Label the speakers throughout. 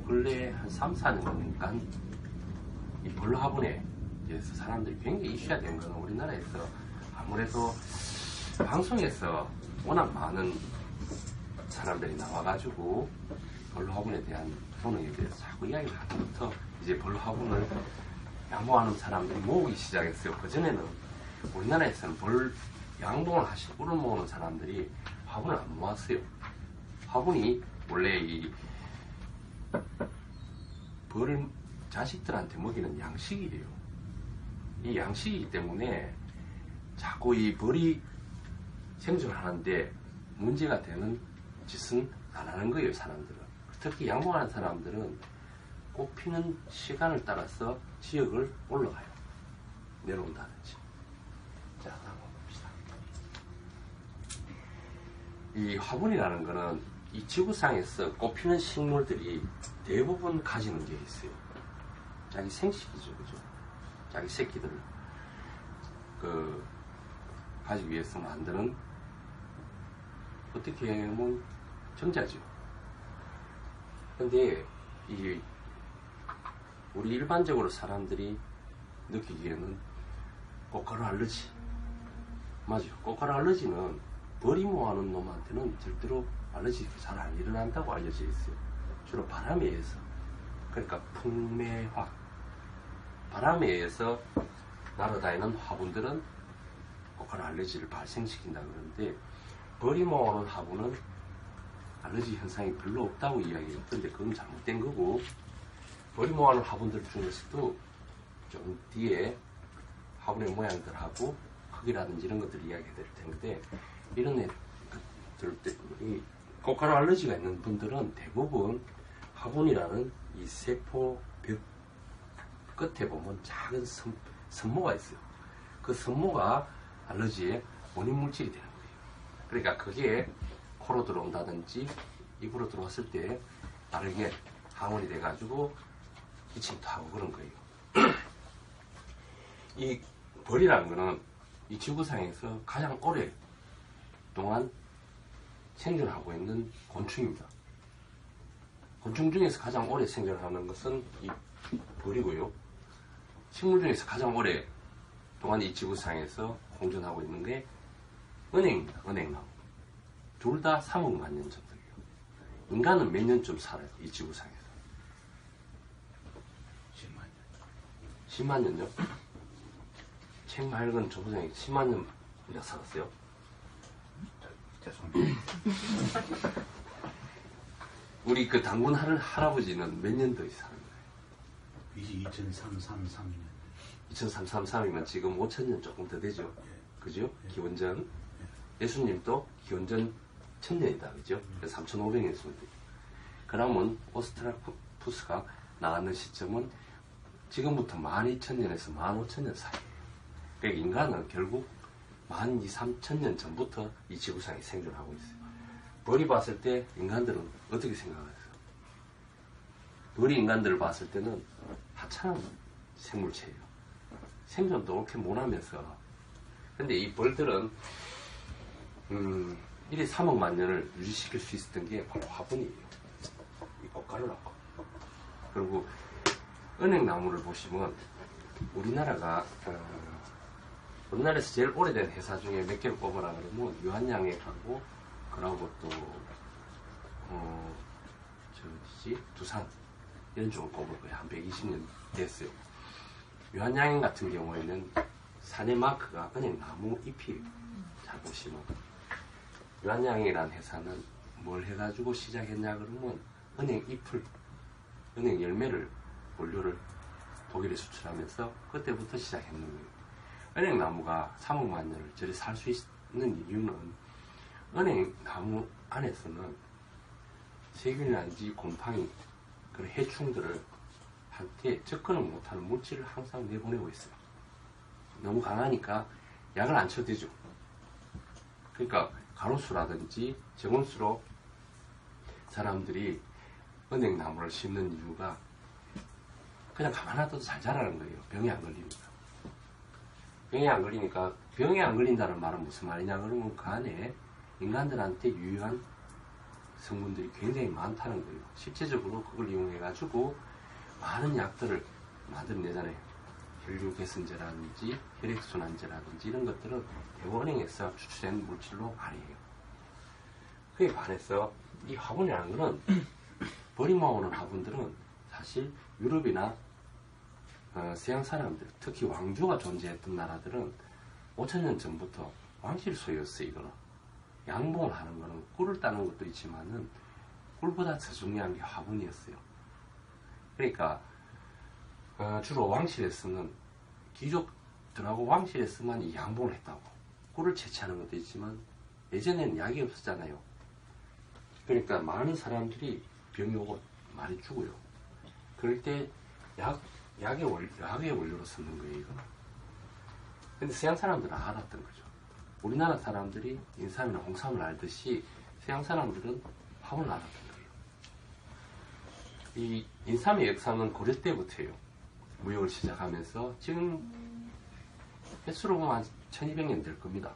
Speaker 1: 근래 한 3, 4년간 이 벌 화분에 대해서 사람들이 굉장히 이슈가 된 거는 우리나라에서 아무래도 방송에서 워낙 많은 사람들이 나와가지고 벌 화분에 대한 효능에 대해서 자꾸 이야기를 하면부터 이제 벌 화분을 양봉하는 사람들이 모으기 시작했어요. 그전에는 우리나라에서는 벌 양봉을 하시고 꿀을 모으는 사람들이 화분을 안 모았어요. 화분이 원래 이 벌을 자식들한테 먹이는 양식이에요. 이 양식이기 때문에 자꾸 이 벌이 생존하는데 문제가 되는 짓은 안 하는 거예요, 사람들은. 특히 양봉하는 사람들은 꽃 피는 시간을 따라서 지역을 올라가요. 내려온다든지. 자, 한번 봅시다. 이 화분이라는 거는 이 지구상에서 꽃 피는 식물들이 대부분 가지는 게 있어요. 자기 생식이죠, 그죠? 자기 새끼들을 가지기 위해서 만드는 어떻게 보면 정자죠. 근데 우리 일반적으로 사람들이 느끼기에는 꽃가루 알러지, 맞아요. 꽃가루 알러지는 벌이 모아놓은 놈한테는 절대로 알러지 잘 안 일어난다고 알려져 있어요. 주로 바람에 의해서. 그러니까 풍매화, 바람에 의해서 날아다니는 화분들은 꽃가루 알러지를 발생시킨다 그러는데, 벌이 모아놓은 화분은 알러지 현상이 별로 없다고 이야기해요. 근데 그건 잘못된 거고, 벌이 모아놓은 화분들 중에서도 좀 뒤에 화분의 모양들하고 크기라든지 이런 것들 이야기해 드릴 텐데, 이런 애들, 이 꽃가루 알러지가 있는 분들은 대부분 화분이라는 이 세포 벽 끝에 보면 작은 선모가 있어요. 그 선모가 알러지의 원인 물질이 되는 거예요. 그러니까 그게 코로 들어온다든지 입으로 들어왔을 때 다르게 항원이 돼가지고 기침도 하고 그런 거예요. 이 벌이라는 거는 이 지구상에서 가장 오랫동안 생존하고 있는 곤충입니다. 곤충 중에서 가장 오래 생존하는 것은 이 벌이고요. 식물 중에서 가장 오랫동안 이 지구상에서 공존하고 있는 게 은행입니다. 은행나무. 둘 다 3억만 년 정도예요. 인간은 몇 년쯤 살아요, 이 지구상에서? 10만 년요? 책 맑은 조부장이 10만 년이나 살았어요?
Speaker 2: 죄송합니다.
Speaker 1: 우리 그 당군 할아버지는 몇 년도에 사는 거예요?
Speaker 2: 2333년.
Speaker 1: 2333이면 지금 5천년 조금 더 되죠?
Speaker 2: 예.
Speaker 1: 그죠?
Speaker 2: 예.
Speaker 1: 기원전.
Speaker 2: 예.
Speaker 1: 예수님도 기원전 1000년이다. 그죠? 3500년 정도. 그러면 오스트랄푸스가 나왔는 시점은 지금부터 12000년에서 15000년 사이에요. 그러니까 인간은 결국 12000~3000년 전부터 이 지구상에 생존하고 있어요. 벌이 봤을 때 인간들은 어떻게 생각하세요? 벌이 인간들을 봤을 때는 하찮은 생물체예요. 생존도 그렇게 못하면서. 근데 이 벌들은 1에 3억만 년을 유지시킬 수 있었던 게 바로 화분이에요. 이 꽃가루라고. 그리고 은행나무를 보시면 우리나라에서 제일 오래된 회사 중에 몇 개를 꼽으라 그러면 유한양액하고 그러고 또 두산 이런 쪽을 꼽을 거예요. 한 120년 됐어요. 유한양액 같은 경우에는 산의 마크가 은행나무 잎이에요. 잘 보시면 유한양액이라는 회사는 뭘 해가지고 시작했냐 그러면 은행 잎을, 은행 열매를 원료를 독일에 수출하면서 그때부터 시작했는 거예요. 은행나무가 3억만 년을 저리 살 수 있는 이유는 은행나무 안에서는 세균이라든지 곰팡이, 그런 해충들을 한테 접근을 못하는 물질을 항상 내보내고 있어요. 너무 강하니까 약을 안 쳐도 되죠. 그러니까 가로수라든지 정원수로 사람들이 은행나무를 심는 이유가 그냥 가만 놔둬도 잘 자라는 거예요. 병에 안 걸리니까. 병에 안 걸리니까, 병에 안 걸린다는 말은 무슨 말이냐 그러면 그 안에 인간들한테 유효한 성분들이 굉장히 많다는 거예요. 실제적으로 그걸 이용해 가지고 많은 약들을 만들어내잖아요. 혈류 개선제라든지 혈액순환제라든지 이런 것들은 대부분에서 추출된 물질로 아니에요. 그에 반해서 이 화분이라는 거는 버림모아오는 화분들은 사실 유럽이나 서양 사람들, 특히 왕조가 존재했던 나라들은 5,000년 전부터 왕실 소유였어요. 이거는 양봉을 하는 거는 꿀을 따는 것도 있지만은 꿀보다 더 중요한 게 화분이었어요. 그러니까 주로 왕실에서는 귀족들하고 왕실에서만 이 양봉을 했다고 꿀을 채취하는 것도 있지만 예전에는 약이 없었잖아요. 그러니까 많은 사람들이 병이 오고 많이 죽어요. 그럴 때 약의 원료로 쓰는 거예요. 이거는. 근데 서양 사람들은 알았던 거죠. 우리나라 사람들이 인삼이나 홍삼을 알듯이 서양 사람들은 화분을 알았던 거예요. 이 인삼의 역사는 고려 때부터예요. 무역을 시작하면서 지금 횟수로 보면 한 1200년 될 겁니다.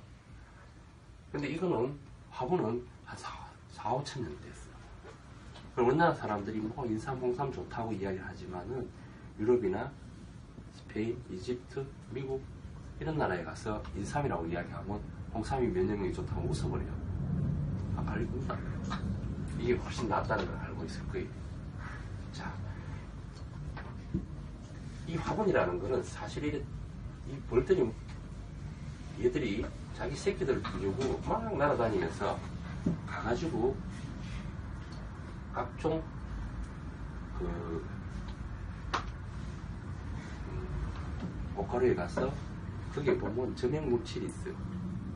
Speaker 1: 근데 이거는 화분은 한 4,5천 년 됐어요. 우리나라 사람들이 뭐 인삼, 홍삼 좋다고 이야기를 하지만은 유럽이나 스페인, 이집트, 미국 이런 나라에 가서 인삼이라고 이야기하면 홍삼이 면역력이 좋다고 웃어버려요. 알립니다. 이게 훨씬 낫다는 걸 알고 있을 거예요. 자, 이 화분이라는 거는 사실 이 벌들이 얘들이 자기 새끼들을 두려고 막 날아다니면서 가가지고 각종 꽃가루에 가서 거기에 보면 점액물질이 있어요.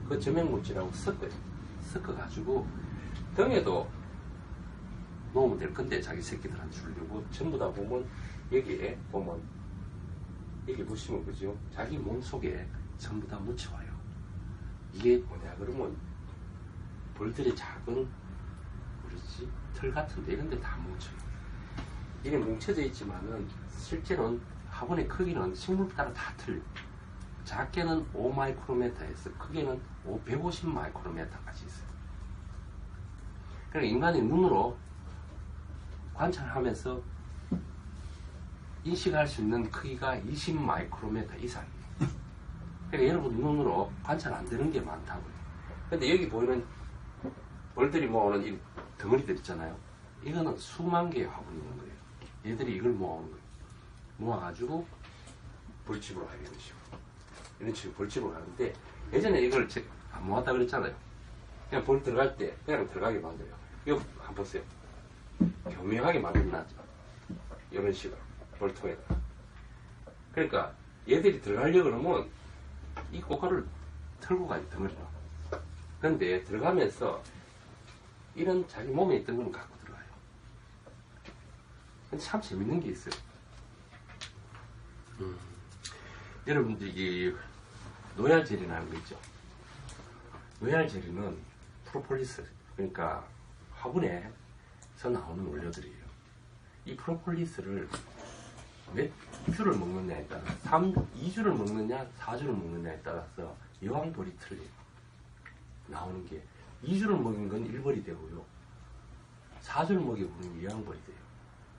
Speaker 1: 그 점액물질하고 섞어가지고 등에도 놓으면 될 건데 자기 새끼들한테 주려고 전부 다 보면 여기에 보면 여기 보시면 그죠? 자기 몸 속에 전부 다 묻혀와요. 이게 뭐냐 그러면 벌들의 작은 뭐지 털 같은데 이런 데 다 뭉쳐요. 이게 뭉쳐져 있지만은 실제로는 화분의 크기는 식물 따라 다 틀려요. 작게는 5마이크로메타에서 크게는 150마이크로메타까지 있어요. 그러니까 인간이 눈으로 관찰하면서 인식할 수 있는 크기가 20마이크로메타 이상이에요. 그러니까 여러분 눈으로 관찰 안 되는 게 많다고요. 근데 여기 보이는 벌들이 모으는 이 덩어리들 있잖아요. 이거는 수만 개의 화분이 있는 거예요. 얘들이 이걸 모아오는 거예요. 모아가지고 벌집으로 가게 되는 식으로. 이런 식으로 벌집으로 가는데 예전에 이걸 안 모았다 그랬잖아요. 그냥 벌 들어갈 때 그냥 들어가게 만들어요. 이거 한번 보세요. 교묘하게 만들어놨죠. 이런 식으로 벌통에다가. 그러니까 얘들이 들어가려고 그러면 이 꽃가루를 털고 가요. 덩어리로. 그런데 들어가면서 이런 자기 몸에 있던 건 갖고 들어가요. 근데 참 재밌는 게 있어요. 여러분들 이 노얄젤리라는 거 있죠. 노얄젤리는 프로폴리스, 그러니까 화분에서 나오는 원료들이에요. 이 프로폴리스를 몇 주를 먹느냐에 따라 2주를 먹느냐 4주를 먹느냐에 따라서 여왕벌이 틀려요. 나오는 게 2주를 먹인 건 1벌이 되고요. 4주를 먹여보면 여왕벌이 돼요.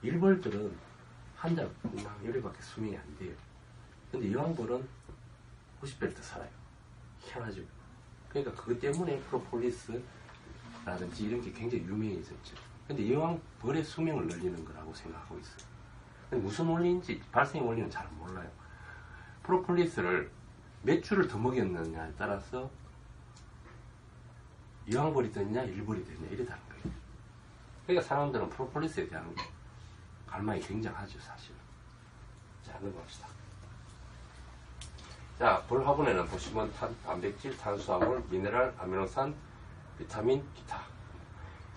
Speaker 1: 1벌들은 한 달 열흘밖에 수명이 안 돼요. 근데 여왕벌은 90배를 더 살아요. 희한하죠. 그러니까 그것 때문에 프로폴리스라든지 이런 게 굉장히 유명해졌죠. 근데 여왕벌의 수명을 늘리는 거라고 생각하고 있어요. 근데 무슨 원리인지 발생의 원리는 잘 몰라요. 프로폴리스를 몇 주를 더 먹였느냐에 따라서 여왕벌이 됐냐 일벌이 됐냐 이러다는 거예요. 그러니까 사람들은 프로폴리스에 대한 갈망이 굉장하죠. 사실은. 자, 넘어갑시다. 자, 벌 화분에는 보시면 단백질, 탄수화물, 미네랄, 아미노산, 비타민, 기타.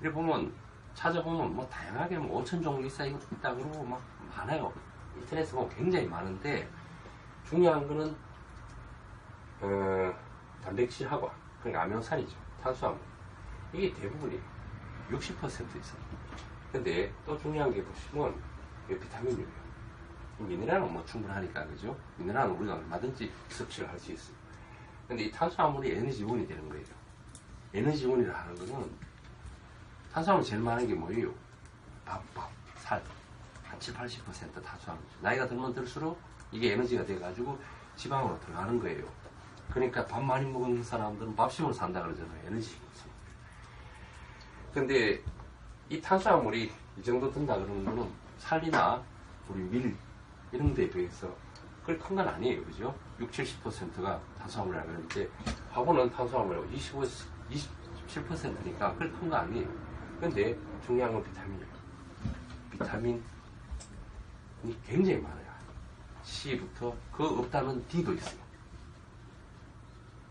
Speaker 1: 이렇게 보면 찾아보면 뭐 다양하게 뭐 5천 종류 있다 그러고 막 많아요. 인터넷에 보면 굉장히 많은데 중요한 거는 단백질하고 그러니까 아미노산이죠. 탄수화물. 이게 대부분이 60% 있어요. 근데 또 중요한 게 보시면 비타민이에요. 미네랄은 뭐 충분하니까, 그죠? 미네랄은 우리가 얼마든지 섭취를 할 수 있어요. 근데 이 탄수화물이 에너지원이 되는 거예요. 에너지원이라 하는 거는 탄수화물 제일 많은 게 뭐예요? 밥, 살. 한 7, 80% 탄수화물. 나이가 들면 들수록 이게 에너지가 돼가지고 지방으로 들어가는 거예요. 그러니까 밥 많이 먹는 사람들은 밥심으로 산다 그러잖아요. 에너지 힘으로. 근데 이 탄수화물이 이 정도 든다 그러는 거는 살이나 우리 밀 이런 데에 비해서 그렇게 큰 건 아니에요. 그죠? 60, 70%가 탄수화물이라고 하는데 화분은 탄수화물이고 27%니까 그렇게 큰 거 아니에요. 근데 중요한 건 비타민이에요. 비타민이 굉장히 많아요. C부터 그 없다는 D도 있어요.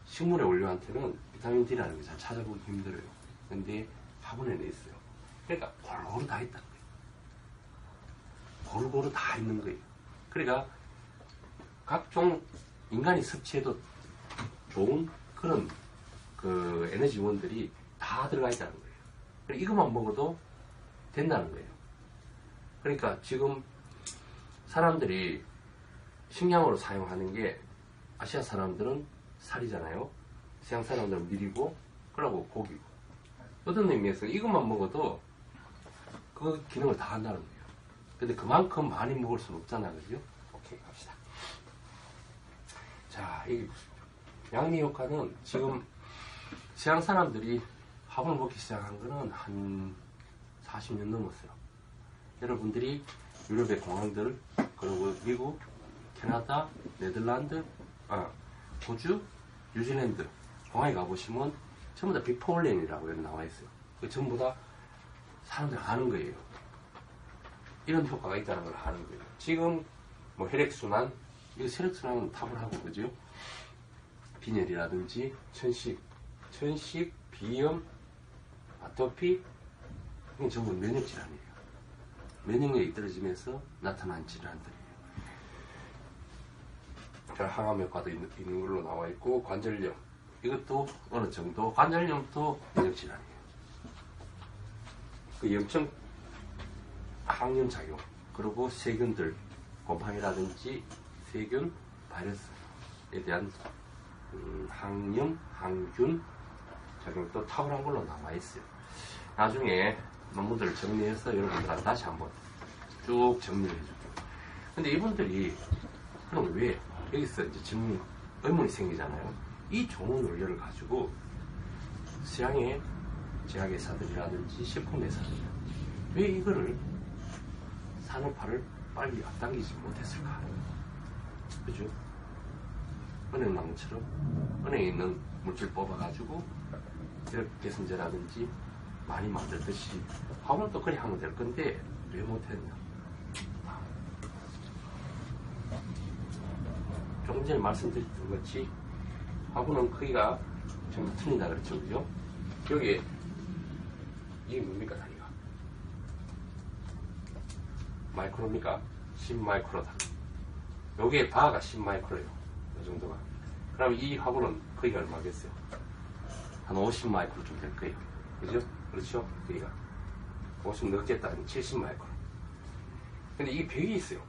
Speaker 1: 식물의 원료한테는 비타민 D라는 게 잘 찾아보기 힘들어요. 근데 화분에는 있어요. 그러니까 골고루 다 있다는 거예요. 골고루 다 있는 거예요. 그러니까 각종 인간이 섭취해도 좋은 그런 그 에너지원들이 다 들어가 있다는 거예요. 그러니까 이것만 먹어도 된다는 거예요. 그러니까 지금 사람들이 식량으로 사용하는 게 아시아 사람들은 살이잖아요. 서양 사람들은 밀이고 그러고 고기고. 어떤 의미에서 이것만 먹어도 그 기능을 다 한다는 거예요. 근데 그만큼 많이 먹을 수는 없잖아. 그죠? 오케이, 갑시다. 자, 여기 보십시오. 양리 효과는 지금 서양 사람들이 화분을 먹기 시작한 거는 한 40년 넘었어요. 여러분들이 유럽의 공항들, 그리고 미국, 캐나다, 네덜란드, 호주, 뉴질랜드 공항에 가보시면 전부 다 비포올렌이라고 여기 나와 있어요. 그 전부 다 사람들 아는 거예요. 이런 효과가 있다는 걸 아는 거예요. 지금 뭐 혈액순환, 이거 혈액순환은 탑을 하고 그죠? 빈혈이라든지 천식, 비염, 아토피, 이건 전부 면역질환이에요. 면역력이 떨어지면서 나타난 질환들이에요. 항암 효과도 있는 걸로 나와 있고, 관절염, 이것도 어느 정도, 관절염도 면역질환이에요. 그 염증, 항염작용, 그리고 세균들, 곰팡이라든지 세균, 바이러스에 대한 항염, 항균 작용도 탁월한 걸로 나와 있어요. 나중에 논문들을 정리해서 여러분들한테 다시 한번 쭉 정리를 해줄게요. 근데 이분들이 그럼 왜 여기서 이제 의문이 생기잖아요. 이 좋은 원료를 가지고 서양의 제약회사들이라든지 식품회사들이라든지 왜 이거를 산업화를 빨리 앞당기지 못했을까? 그죠? 은행나무처럼 은행에 있는 물질 뽑아가지고 개선제라든지 많이 만들듯이 화분도 그리 하면 될 건데 왜 못했냐? 조금 전에 말씀드렸던 것이 화분은 크기가 전부 틀린다 그랬죠, 그죠? 여기 이게 뭡니까 다리가? 마이크로입니까? 10마이크로다. 여기에 바가 10마이크로예요. 이 정도가. 그럼 이 화분은 크기가 얼마겠어요? 한 50마이크로 좀 될 거예요. 그죠? 그렇죠? 크기가. 50 넣겠다. 70마이크로. 근데 이 벽이 있어요.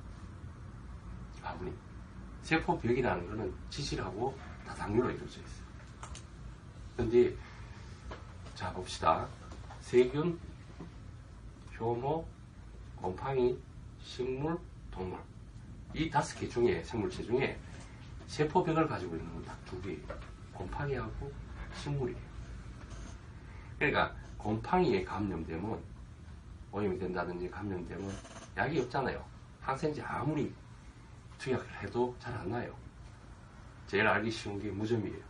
Speaker 1: 화분이. 세포벽이라는 거는 지질하고 다당류로 이루어져 있어요. 근데, 자, 봅시다. 세균, 효모, 곰팡이, 식물, 동물. 이 5개 중에, 생물체 중에 세포벽을 가지고 있는 건 딱 2개예요. 곰팡이하고 식물이에요. 그러니까, 곰팡이에 감염되면, 오염이 된다든지 감염되면 약이 없잖아요. 항생제 아무리 투약을 해도 잘 안 나요. 제일 알기 쉬운 게 무좀이에요.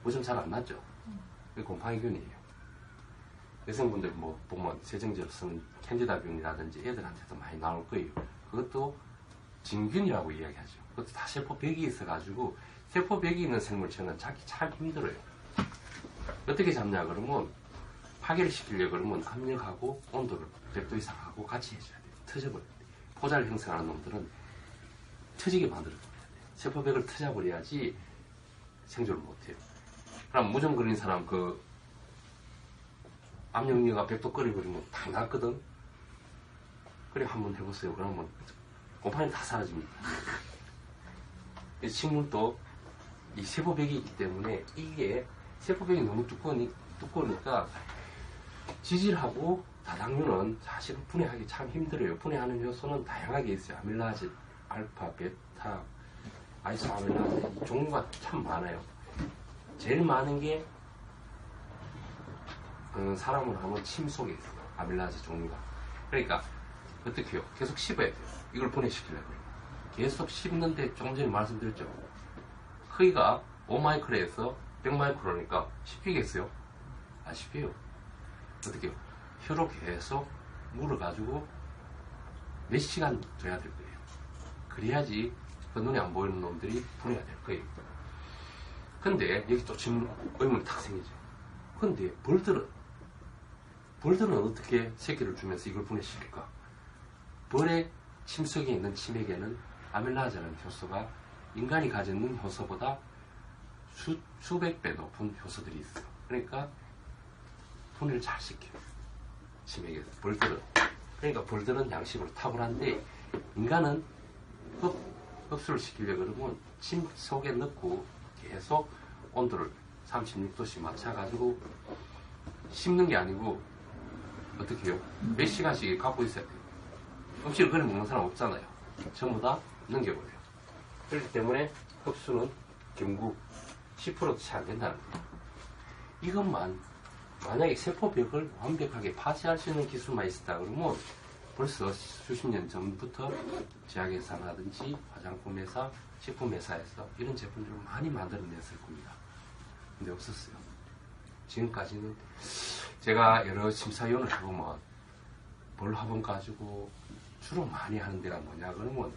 Speaker 1: 무좀 잘 안 나죠? 그게 곰팡이균이에요. 여성분들 뭐 보면 세정제로 쓰는 캔디다균이라든지 애들한테도 많이 나올 거예요. 그것도 진균이라고 이야기하죠. 그것도 다 세포벽이 있어가지고 세포벽이 있는 생물체는 잡기 참 힘들어요. 어떻게 잡냐 그러면 파괴를 시키려고 그러면 압력하고 온도를 100도 이상 하고 같이 해줘야 돼요. 터져버려야 돼요. 포자를 형성하는 놈들은 터지게 만들어줘야 돼요. 세포벽을 터져버려야지 생존을 못해요. 그럼 무좀 그린 사람 그 압력류가 100도 끓여버리면 다 났거든. 그래 한번 해보세요. 그러면 곰팡이 다 사라집니다. 식물도 이 세포벽이 있기 때문에 이게 세포벽이 너무 두꺼우니까 지질하고 다당류는 사실은 분해하기 참 힘들어요. 분해하는 요소는 다양하게 있어요. 아밀라제, 알파, 베타, 아이소아밀라제 이 종류가 참 많아요. 제일 많은 게 사람을 하면 침 속에 있어요. 아밀라제 종류가. 그러니까 어떻게 해요? 계속 씹어야 돼요. 이걸 분해시키려고 그래요. 계속 씹는데 조금 전에 말씀드렸죠. 크기가 5마이크로에서 100마이크로니까 씹히겠어요? 안 씹혀요. 어떻게 해요? 혀로 계속 물어가지고 몇 시간 둬야 될 거예요. 그래야지 그 눈에 안 보이는 놈들이 분해가 될 거예요. 근데 여기 또 질문, 의문이 탁 생기죠. 근데 벌들은 어떻게 새끼를 주면서 이걸 분해시킬까? 벌의 침 속에 있는 침에게는 아밀라제라는 효소가 인간이 가지는 효소보다 수백 배 높은 효소들이 있어요. 그러니까 분해를 잘 시켜요. 침에게서 벌들은. 그러니까 벌들은 양식으로 탁월한데 인간은 흡수를 시키려고 그러면 침 속에 넣고 계속 온도를 36도씩 맞춰가지고 씹는 게 아니고 어떻게 해요? 몇 시간씩 갖고 있어야 돼요. 음식을 그래 먹는 사람 없잖아요. 전부 다 넘겨버려요. 그렇기 때문에 흡수는 경구 10%도 채 안 된다는 거예요. 이것만 만약에 세포벽을 완벽하게 파쇄할 수 있는 기술만 있었다 그러면 벌써 수십 년 전부터 제약회사라든지 화장품 회사, 식품 회사에서 이런 제품들을 많이 만들어냈을 겁니다. 근데 없었어요. 지금까지는 제가 여러 심사위원을 해보면 벌 화분 가지고 주로 많이 하는 데가 뭐냐 그러면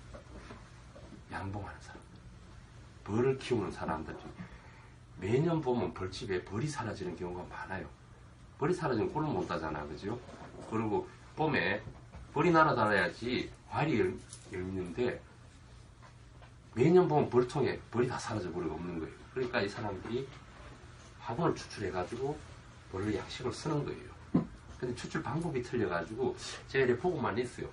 Speaker 1: 양봉하는 사람, 벌을 키우는 사람들 중에 매년 보면 벌집에 벌이 사라지는 경우가 많아요. 벌이 사라지면 꿀을 못 따잖아, 그죠? 그리고 봄에 벌이 날아다녀야지 과일이 열리는데 매년 보면 벌통에 벌이 다 사라져버리고 없는 거예요. 그러니까 이 사람들이 화분을 추출해가지고 벌을 양식을 쓰는 거예요. 근데 추출 방법이 틀려가지고 제가 이렇게 보고만 있어요.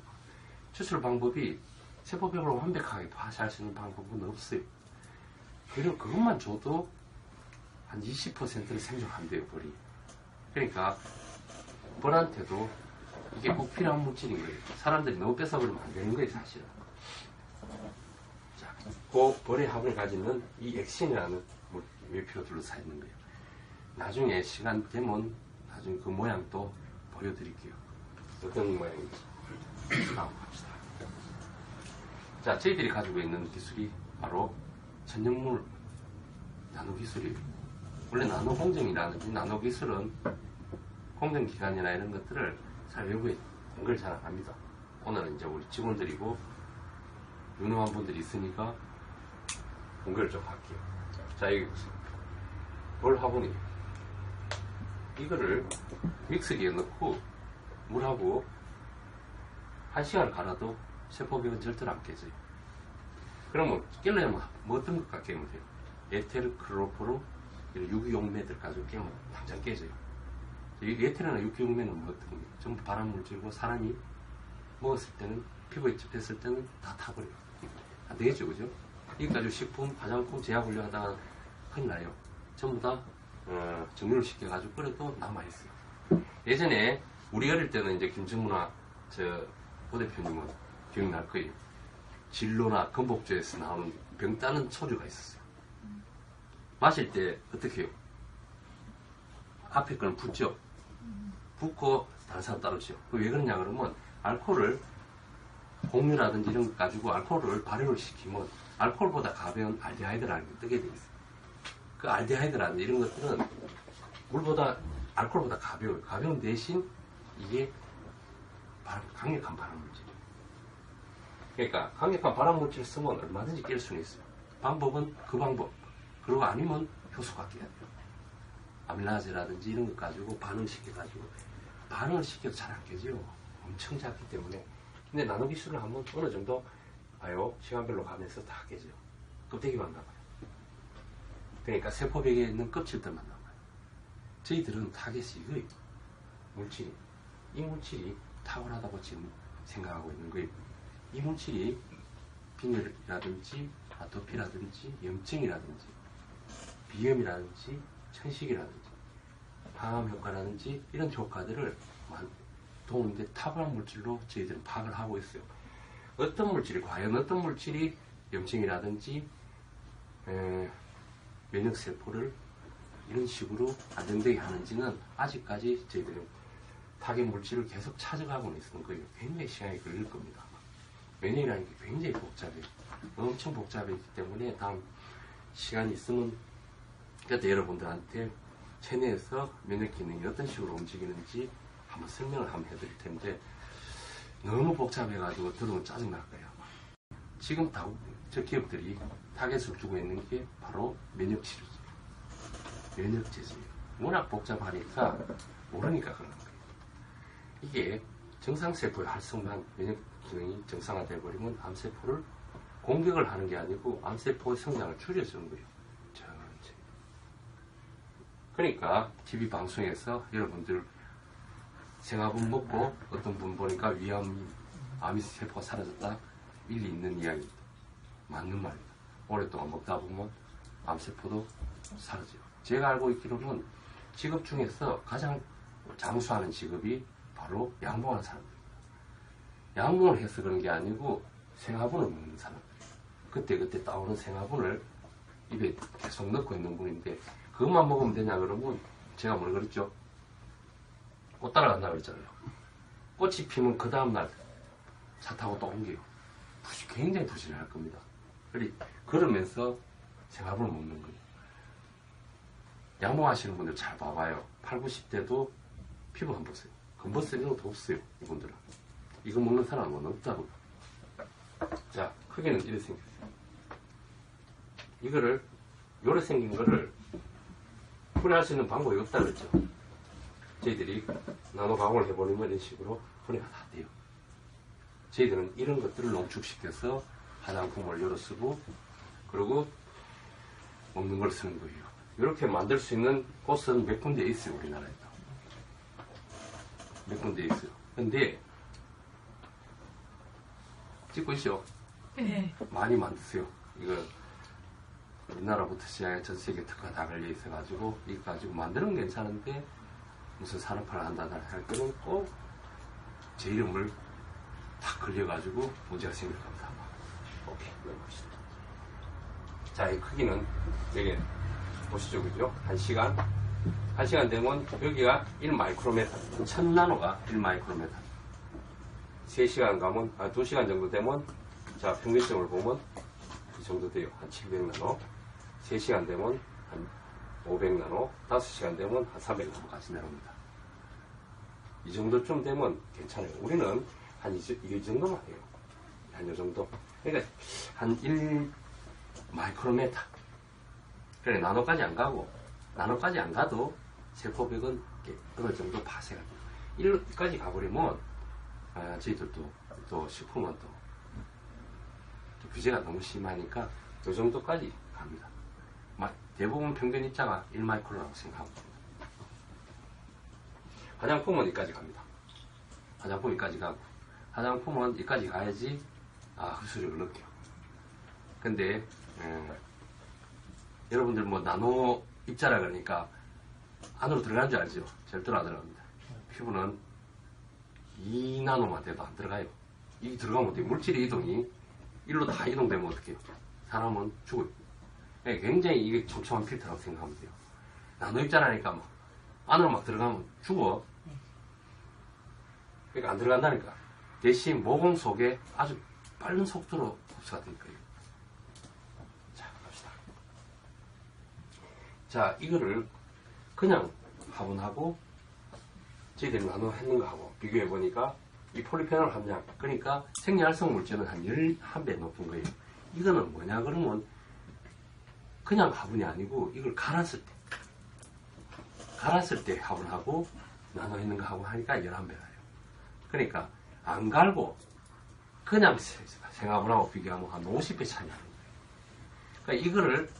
Speaker 1: 추출 방법이 세포벽을 완벽하게 파쇄할 수 있는 방법은 없어요. 그리고 그것만 줘도 한 20%는 생존한대요, 벌이. 그러니까 벌한테도 이게 꼭 필요한 물질인 거예요. 사람들이 너무 뺏어버리면 안 되는 거예요, 사실은. 자, 그 벌의 합을 가지는 이 액신이라는 외표로 둘러싸여 있는 거예요. 나중에 시간 되면 나중에 그 모양도 보여드릴게요. 어떤 모양인지. 다음 갑시다. 자, 저희들이 가지고 있는 기술이 바로 천연물 나노 기술이에요. 원래 나노 공정이라든지 나노 기술은 공정기관이나 이런 것들을 잘 외부에 공개를 잘 안 합니다. 오늘은 이제 우리 직원들이고 유능한 분들이 있으니까 공개를 좀 할게요. 자, 이게 벌 화분이에요. 이거를 믹서기에 넣고 물하고 1시간을 갈아도 세포벽은 절대로 안 깨져요. 그러면 깨려면 뭐 어떤 것과 깨면 돼요? 에테르 클로로포르 유기용매들 가지고 깨면 당장 깨져요. 에테르나 유기용매는 뭐 어떤 거예요? 전부 발암물질이고 사람이 먹었을 때는 피부에 접했을 때는 다 타버려요. 안 되겠죠, 그죠? 여기까지 식품, 화장품, 제약을 하다가 큰일 나요. 전부 다 정류를 시켜가지고 끓여도 남아있어요. 예전에 우리 어릴 때는 이제 김정문아 고 대표님은 기억날 거예요. 진로나 건복조에서 나오는 병 따는 소주가 있었어요. 마실 때 어떻게 해요? 앞에 거는 붓죠. 붓고 다른 사람 따르죠. 왜 그러냐 그러면 알코올을 공유라든지 이런 것 가지고 알코올을 발효를 시키면 알코올보다 가벼운 알데하이드라는 게 뜨게 돼 있어요. 그 알데하이드라든지 이런 것들은 물보다 알코올보다 가벼워요. 가벼운 대신 이게 강력한 발암물질이에요. 그러니까 강력한 발암물질을 쓰면 얼마든지 깰 수는 있어요. 방법은 그 방법. 그리고 아니면 효소가 깨야 돼요. 아밀라제라든지 이런 것 가지고 반응시켜가지고 반응을 시켜도 잘 안 깨져요. 엄청 작기 때문에. 근데 나노 기술을 하면 어느 정도 봐요. 시간별로 가면서 다 깨져요. 껍데기만 남아요. 그러니까 세포벽에 있는 껍질들만 남아요. 저희들은 타겟이 이거예요. 물질이. 이 물질이 탁월하다고 지금 생각하고 있는 거예요. 이 물질이 빈혈이라든지 아토피라든지 염증이라든지 비염이라든지 천식이라든지 항암 효과라든지 이런 효과들을 도는데 탁월한 물질로 저희들은 파악을 하고 있어요. 어떤 물질이, 과연 어떤 물질이 염증이라든지 면역세포를 이런 식으로 안정되게 하는지는 아직까지 저희들은 타겟 물질을 계속 찾아가고 있는 거예요. 굉장히 시간이 걸릴 겁니다. 면역이라는 게 굉장히 복잡해요. 엄청 복잡하기 때문에 다음 시간이 있으면 그때 여러분들한테 체내에서 면역 기능이 어떤 식으로 움직이는지 한번 설명을 한번 해드릴 텐데 너무 복잡해가지고 들으면 짜증날 거예요. 지금 저 기업들이 타겟을 두고 있는 게 바로 면역치료제, 면역제제예요. 워낙 복잡하니까 모르니까 그러는 거예요. 이게 정상세포의 활성만 면역 기능이 정상화되어 버리면 암세포를 공격을 하는 게 아니고 암세포의 성장을 줄여주는 거예요. 천천히. 그러니까 TV 방송에서 여러분들 생화분 먹고 어떤 분 보니까 암이 세포가 사라졌다. 일리 있는 이야기입니다. 맞는 말입니다. 오랫동안 먹다 보면 암세포도 사라져요. 제가 알고 있기로는 직업 중에서 가장 장수하는 직업이 바로 양봉하는 사람들입니다. 양봉을 해서 그런 게 아니고 생화분을 먹는 사람들. 그때 따오는 생화분을 입에 계속 넣고 있는 분인데 그것만 먹으면 되냐 그러면 제가 뭘 그랬죠? 꽃 따라간다고 그랬잖아요. 꽃이 피면 그 다음날 차 타고 또 옮겨요. 굉장히 부실할 겁니다. 그러면서 생화분을 먹는 거예요. 양봉하시는 분들 잘 봐봐요. 8, 90대도 피부 한번 보세요. 검버스 이런 것도 없어요. 이분들은. 이거 먹는 사람은 없다고요. 자, 크기는 이렇게 생겼어요. 이거를, 요렇게 생긴 거를 분해할 수 있는 방법이 없다 그랬죠. 저희들이 나노 가공을 해버리면 이런 식으로 분해가 다 돼요. 저희들은 이런 것들을 농축시켜서 화장품을 열어 쓰고, 그리고 먹는 걸 쓰는 거예요. 이렇게 만들 수 있는 곳은 몇 군데 있어요, 우리나라에도. 몇 군데 있어요. 근데, 찍고 있죠?
Speaker 3: 네.
Speaker 1: 많이 만드세요. 이거, 우리나라부터 시작해 전 세계 특화 다 걸려 있어가지고, 이거 가지고 만드는 건 괜찮은데, 무슨 산업화를 한다나 할 때는 꼭 제 이름을 탁 걸려가지고 문제가 생길 겁니다. 오케이, 넘어갑시다. 자, 이 크기는, 여기, 보시죠, 그죠? 1시간. 1시간 되면 여기가 1마이크로메타. 1000나노가 1마이크로메타. 3시간 가면, 2시간 정도 되면, 자, 평균점을 보면 이 정도 돼요. 한 700나노. 3시간 되면 한 500나노. 5시간 되면 한 300나노까지 내려옵니다. 이 정도쯤 되면 괜찮아요. 우리는 한 이 정도만 해요. 한 이 정도. 그러니까 한 1마이크로메타. 그래, 나노까지 안 가고, 나노까지 안 가도 세포벽은 어느 정도 파쇄가 돼요. 1까지 가버리면, 저희들도 또 식품은 또 규제가 너무 심하니까 이 정도까지 갑니다. 대부분 평균 입자가 1마이크로라고 생각하고 있습니다. 화장품은 여기까지 갑니다. 화장품 여기까지 가고, 화장품은 여기까지 가야지, 흡수력을 느껴요. 근데, 여러분들 뭐 나노 입자라 그러니까 안으로 들어가는 줄 알죠? 절대로 안 들어갑니다. 피부는 2나노만 돼도 안 들어가요. 이 들어가면 어때요? 물질의 이동이 일로 다 이동되면 어떡해요? 사람은 죽어요. 굉장히 이게 촘촘한 필터라고 생각하면 돼요. 나노 입자라니까 막 안으로 막 들어가면 죽어. 그러니까 안 들어간다니까. 대신 모공 속에 아주 빠른 속도로 흡수가 될 거예요. 자, 이거를 그냥 화분하고 저희들이 나눠 했는 거하고 비교해보니까 이 폴리페놀 함량, 그러니까 생리활성 물질은 한 11배 높은 거예요. 이거는 뭐냐 그러면 그냥 화분이 아니고 이걸 갈았을 때 화분하고 나눠 있는 거하고 하니까 11배가요. 그러니까 안 갈고 그냥 생화분하고 비교하면 한 50배 차이 나는 거예요. 그러니까 이거를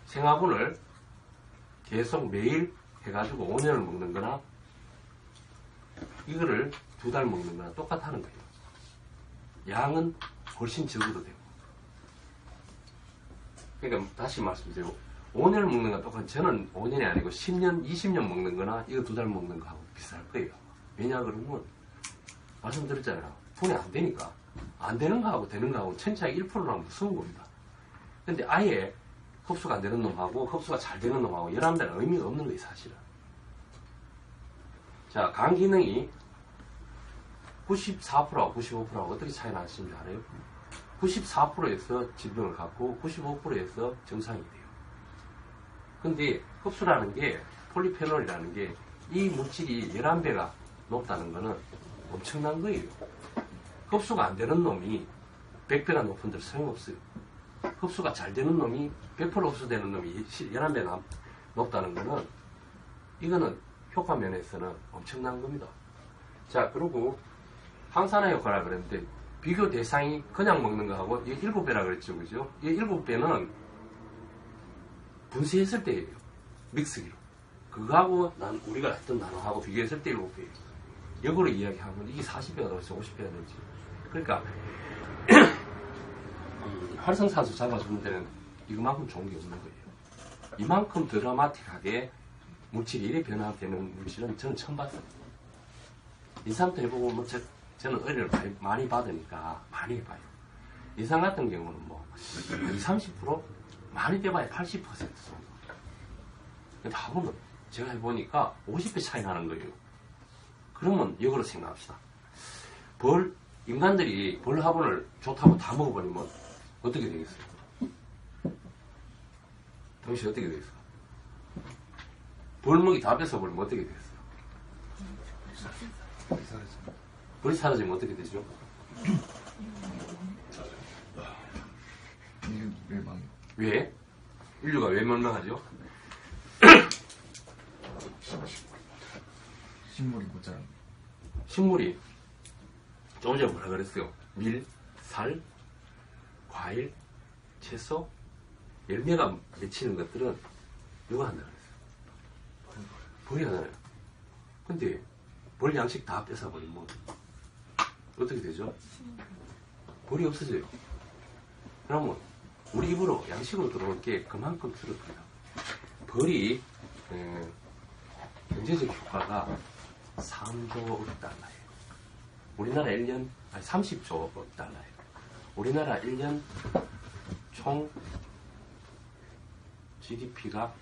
Speaker 1: 생화분을 계속 매일 해가지고 5년을 먹는 거나 이거를 2달 먹는 거나 똑같다는 거예요. 양은 훨씬 적어도 되고. 그러니까 다시 말씀드리고 5년을 먹는 건 똑같은, 저는 5년이 아니고 10년, 20년 먹는 거나 이거 2달 먹는 거하고 비슷할 거예요. 왜냐 그러면 말씀드렸잖아요. 돈이 안 되니까. 안 되는 거하고 되는 거하고 천차에 1%랑 무서운 겁니다. 근데 아예 흡수가 안 되는 놈하고 흡수가 잘 되는 놈하고 11배는 의미가 없는 거예요, 사실은. 자, 간 기능이 94%하고 95%하고 어떻게 차이 나시는지 알아요? 94%에서 질병을 갖고 95%에서 정상이 돼요. 근데 흡수라는 게 폴리페놀이라는 게 이 물질이 11배가 높다는 거는 엄청난 거예요. 흡수가 안 되는 놈이 100배가 높은 데 소용없어요. 흡수가 잘 되는 놈이 100% 흡수되는 놈이 11배 높다는 거는 이거는 효과 면에서는 엄청난 겁니다. 자, 그리고 항산화 효과라 그랬는데 비교 대상이 그냥 먹는 거하고 이게 7배라 그랬죠, 그죠? 이 7배는 분쇄했을 때예요. 믹스기로. 그거하고 우리가 했던 나노하고 비교했을 때 7배예요. 역으로 이야기하면 이게 40배가 될지 50배가 될지. 그러니까 활성산소 잡아주는 데는 이거만큼 좋은 게 없는 거예요. 이만큼 드라마틱하게 물질이 이래 변화되는 물질은 저는 처음 봤어요. 인삼도 해보고 뭐 저는 의뢰를 많이 받으니까 많이 해봐요. 인삼 같은 경우는 뭐 20, 30% 많이 돼봐야 80% 정도. 근데 하고는 제가 해보니까 50배 차이 나는 거예요. 그러면 역으로 생각합시다. 인간들이 벌 화분을 좋다고 다 먹어버리면 어떻게 되겠어요? 당신 어떻게 되겠어요? 벌먹이 다 뺏어버리면 어떻게 되겠어요? 벌이 사라지면 어떻게 되죠?
Speaker 3: 멸망.
Speaker 1: 왜? 인류가 왜 멸망하죠?
Speaker 3: 식물이 모자란.
Speaker 1: 식물이 조금 전에 뭐라 그랬어요? 밀, 살, 과일, 채소, 열매가 맺히는 것들은 누가 한다 그랬어요? 벌이 하잖아요. 근데 벌 양식 다 뺏어버리면 어떻게 되죠? 벌이 없어져요. 그러면 우리 입으로 양식으로 들어올 게 그만큼 줄어듭니다. 벌이 경제적 효과가 3조 달러예요. 우리나라 1년 30조 달러예요. 우리나라 1년 총 GDP가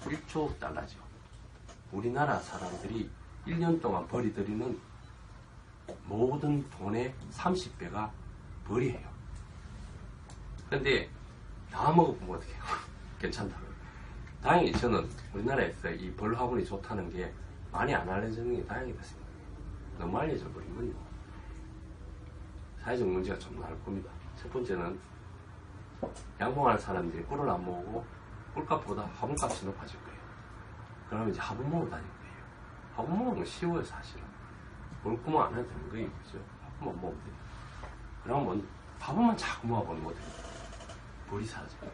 Speaker 1: 1조 달러죠. 우리나라 사람들이 1년 동안 벌이 들이는 모든 돈의 30배가 벌이에요. 근데 다 먹어보면 어떡해요? 괜찮다. 다행히 저는 우리나라에서 이 벌 화분이 좋다는 게 많이 안 알려지는 게 다행이 됐습니다. 너무 알려져 버리면요. 사회적 문제가 좀 나올 겁니다. 첫 번째는 양봉하는 사람들이 꿀을 안 먹고 꿀값보다 화분값이 높아질 거예요. 그러면 이제 화분 먹으러 다닐 거예요. 화분 먹는 건 쉬워요, 사실은. 물구멍 안 해도 되는 거예요, 그죠? 화분만 먹으면 돼요. 그러면 화분만 자꾸 모아보면 어떡해요? 벌이 사라져요.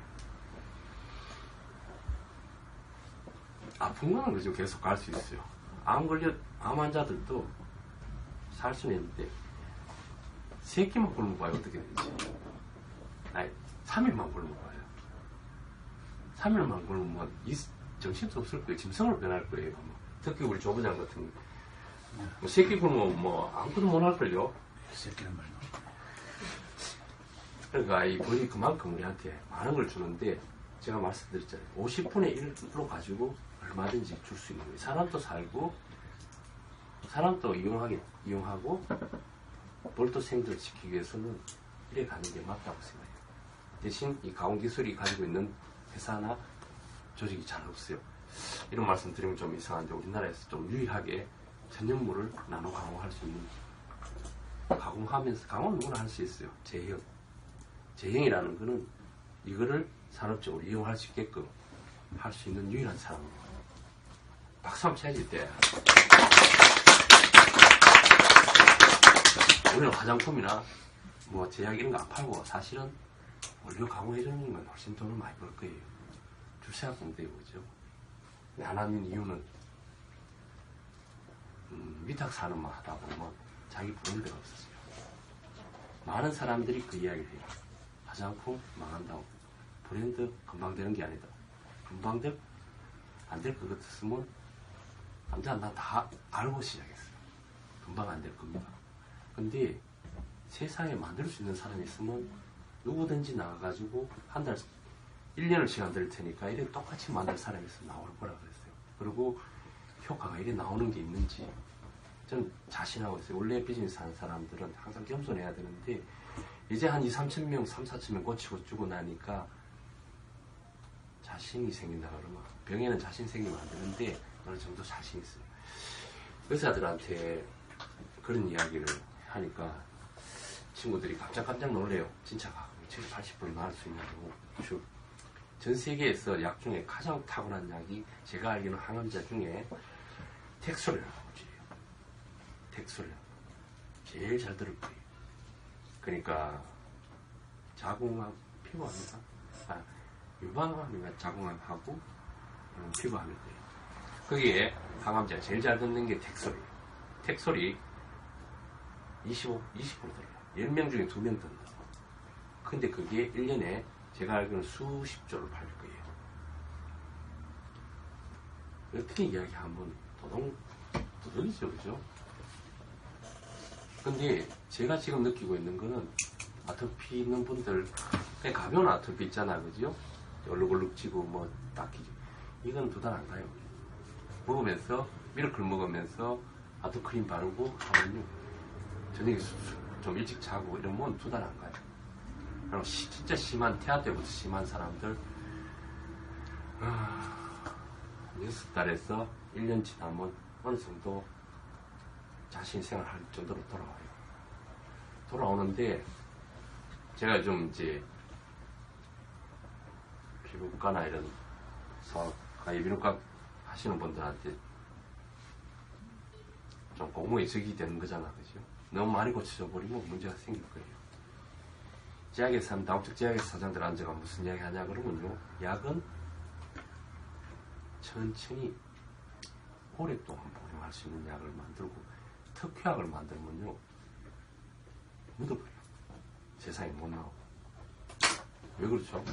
Speaker 1: 아픈 거는 그죠? 계속 갈 수 있어요. 암 환자들도 살 수는 있는데, 3끼만 굶어 봐요. 어떻게 되지? 아니, 3일만 굶어 봐요. 3일만 굶으면 정신도 없을 거예요. 짐승으로 변할 거예요. 특히 우리 조부장 같은 거. 뭐 3끼 굶으면 뭐 아무것도 못 할걸요?
Speaker 2: 새끼는 말이야.
Speaker 1: 그러니까 이 벌이 그만큼 우리한테 많은 걸 주는데, 제가 말씀드렸잖아요. 50분의 1로 가지고 얼마든지 줄 수 있는 거예요. 사람도 살고, 사람도 이용하고, 벌도 생존 시키기 위해서는 이래 가는 게 맞다고 생각해요. 대신 이 가공 기술이 가지고 있는 회사나 조직이 잘 없어요. 이런 말씀 드리면 좀 이상한데, 우리나라에서 좀 유일하게 전형물을 나눠 가공할 수 있는, 가공하면서, 가공은 누구나 할 수 있어요. 제형이라는 거는 이거를 산업적으로 이용할 수 있게끔 할 수 있는 유일한 사람입니다. 박수 한번 쳐야지 때. 우리는 화장품이나 뭐 제약 이런 거 안 팔고 사실은 원료 가공해주는 건 훨씬 돈을 많이 벌 거예요. 줄세가 공대요, 그죠? 안 하는 이유는 위탁 산업만 하다 보면 자기 부를 데가 없었어요. 많은 사람들이 그 이야기를 해요. 화장품 망한다고. 브랜드 금방 되는 게 아니다. 금방 안 될 것 같았으면 남자 나 다 알고 시작했어요. 금방 안 될 겁니다. 근데 세상에 만들 수 있는 사람이 있으면 누구든지 나와가지고 한 달, 1년을 시간 들 테니까 이래 똑같이 만들 사람이 있으면 나올 거라 그랬어요. 그리고 효과가 이래 나오는 게 있는지 저는 자신하고 있어요. 원래 비즈니스 하는 사람들은 항상 겸손해야 되는데 이제 한 2, 3천 명, 3, 4천 명 고치고 주고 나니까 자신이 생긴다 그러면 병에는 자신 생기면 안 되는데 어느 정도 자신 있어요. 의사들한테 그런 이야기를 하니까 친구들이 깜짝 놀래요. 진짜 가끔 70, 80% 나을 수 있냐고. 전 세계에서 약 중에 가장 탁월한 약이 제가 알기로는 항암제 중에 텍솔이라고 지요. 텍솔 제일 잘 들을 거예요. 그러니까 자궁암, 피부암인가? 유방암인가 자궁암하고 피부암일 거예요. 거기에 항암제가 제일 잘 듣는 게 텍솔이에요. 텍솔이 20% 들어요. 10명 중에 2명 든다. 근데 그게 1년에 제가 알기로는 수십조를 팔릴 거예요. 어떻게 이야기하면 도둑이죠, 그죠? 근데 제가 지금 느끼고 있는 거는 아토피 있는 분들, 그냥 가벼운 아토피 있잖아, 그죠? 얼룩얼룩지고 뭐 딱히 이건 2달 안 가요. 먹으면서 미러클 먹으면서 아토크림 바르고 하면요 저녁에 좀 일찍 자고 이러면 2달 안 가요. 그럼 진짜 심한 태아 때부터 심한 사람들 6달에서 1년 지나면 어느 정도 자신 생활할 정도로 돌아와요. 돌아오는데 제가 좀 이제 피부과나 이런 사업과 예비인후과 하시는 분들한테 좀 공무에 적이 되는 거잖아, 그죠? 너무 많이 고쳐져 버리면 문제가 생길 거예요. 제약회사 하면 다국적 제약회사 사장들 앉아가 무슨 이야기 하냐 그러면요, 약은 천천히 오랫동안 복용할 수 있는 약을 만들고 특효약을 만들면요 묻어버려요. 세상에 못 나오고. 왜 그렇죠?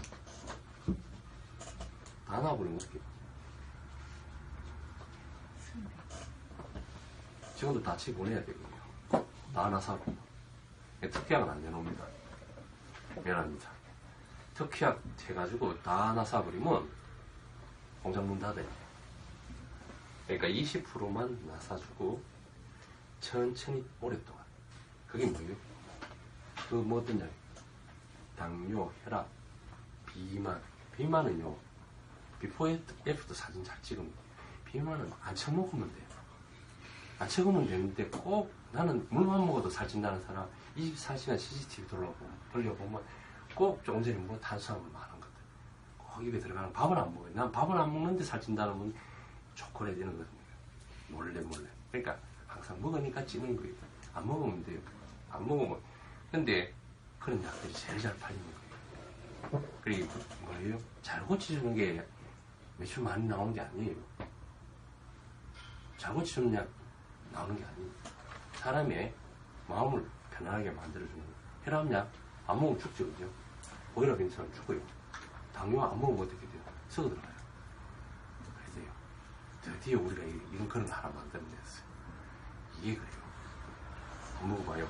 Speaker 1: 다 나와버리면 어떡해요? 지금도 다 치고 보내야 되거든요. 다 하나 사고. 특효약은 안 내놓습니다. 미안합니다. 특효약 해가지고 다 하나 사버리면 공장 문 닫아요. 그러니까 20%만 나 사주고 천천히 오랫동안. 그게 뭐예요? 그 뭐 어떤 약? 당뇨, 혈압, 비만. 비만은요, 비포 애프터 사진 잘 찍으면 비만은 안 처먹으면 돼요. 안 처먹으면 되는데 꼭 나는 물만 먹어도 살찐다는 사람 24시간 CCTV 돌려보면 꼭 조금 전에 뭐 탄수화물 많은 것들 꼭 입에 들어가는. 밥은 안 먹어요. 난 밥은 안 먹는데 살찐다는 건 초콜릿 이런 거거든요. 몰래. 그러니까 항상 먹으니까 찌는 거예요. 안 먹으면 돼요. 안 먹으면. 근데 그런 약들이 제일 잘 팔리는 거예요. 그리고 뭐예요? 잘 고쳐주는 게 매출 많이 나오는 게 아니에요. 잘 고쳐주는 약 나오는 게 아니에요. 사람의 마음을 편안하게 만들어주는 거예요. 혈압약 안 먹으면 죽죠, 그죠? 고혈압 있는 사람 죽어요. 당뇨 안 먹으면 어떻게 돼요? 썩어 들어가요. 그래서요, 드디어 우리가 이런 그런 거 하나 만들어냈어요. 이게 그래요. 안 먹어봐요.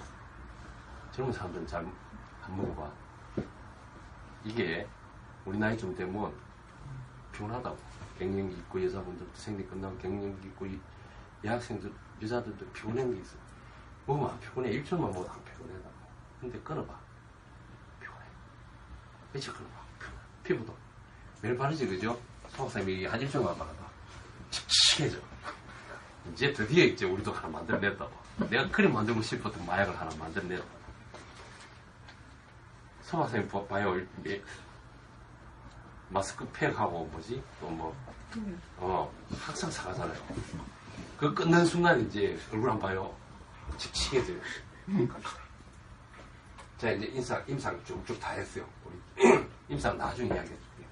Speaker 1: 젊은 사람들은 잘 안 먹어봐. 이게 우리 나이 좀 되면 피곤하다고. 갱년기 있고, 여자분들도 생리 끝나고 갱년기 있고, 여학생들, 여자들도 피곤한 게 있어. 먹으면 안 피곤해. 일주일만 먹어도 안 피곤하다고. 근데 끊어봐. 피곤해. 며칠 끊어봐. 피곤해. 피부도. 매일 바르지, 그죠? 소박사님이 한 일주일만 바르다. 칙칙해져. 이제 드디어 이제 우리도 하나 만들어냈다고. 내가 크림 만들고 싶었던 마약을 하나 만들어냈다. 소박사님 봐요. 마스크팩하고 뭐지? 또 뭐, 항상 사가잖아요. 그 끊는 순간 이제 얼굴 안 봐요. 칙칙해져요. 자, 이제 임상 쭉쭉 다 했어요. 우리 임상 나중에 이야기해줄게요.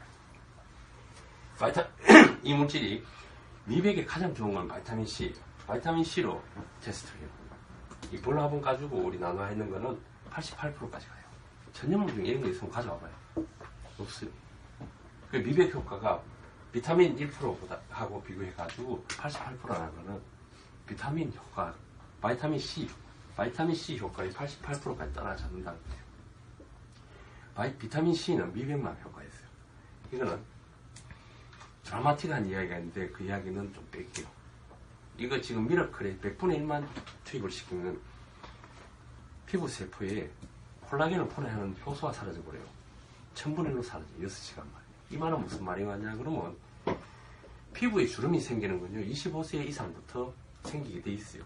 Speaker 1: 이 물질이 미백에 가장 좋은 건 바이타민 C. 바이타민 C로 테스트를 해요. 이 볼라본 가지고 우리 나눠 있는 거는 88%까지 가요. 전염물 중에 이런 거 있으면 가져와봐요. 없어요. 그 미백 효과가 비타민 1%보다 하고 비교해가지고 88%라는 거는 비타민 효과 바이타민 C 효과의 88%까지 따라잡는다는 거예요. 비타민 C는 미백막 효과가 있어요. 이거는 드라마틱한 이야기가 있는데 그 이야기는 좀 뺄게요. 이거 지금 미러클에 100분의 1만 투입을 시키면 피부 세포에 콜라겐을 분해하는 효소가 사라져버려요. 1000분의 1로 사라져요. 6시간 만에. 이 말은 무슨 말이 맞냐 그러면 피부에 주름이 생기는 건요 25세 이상부터 생기게 돼 있어요.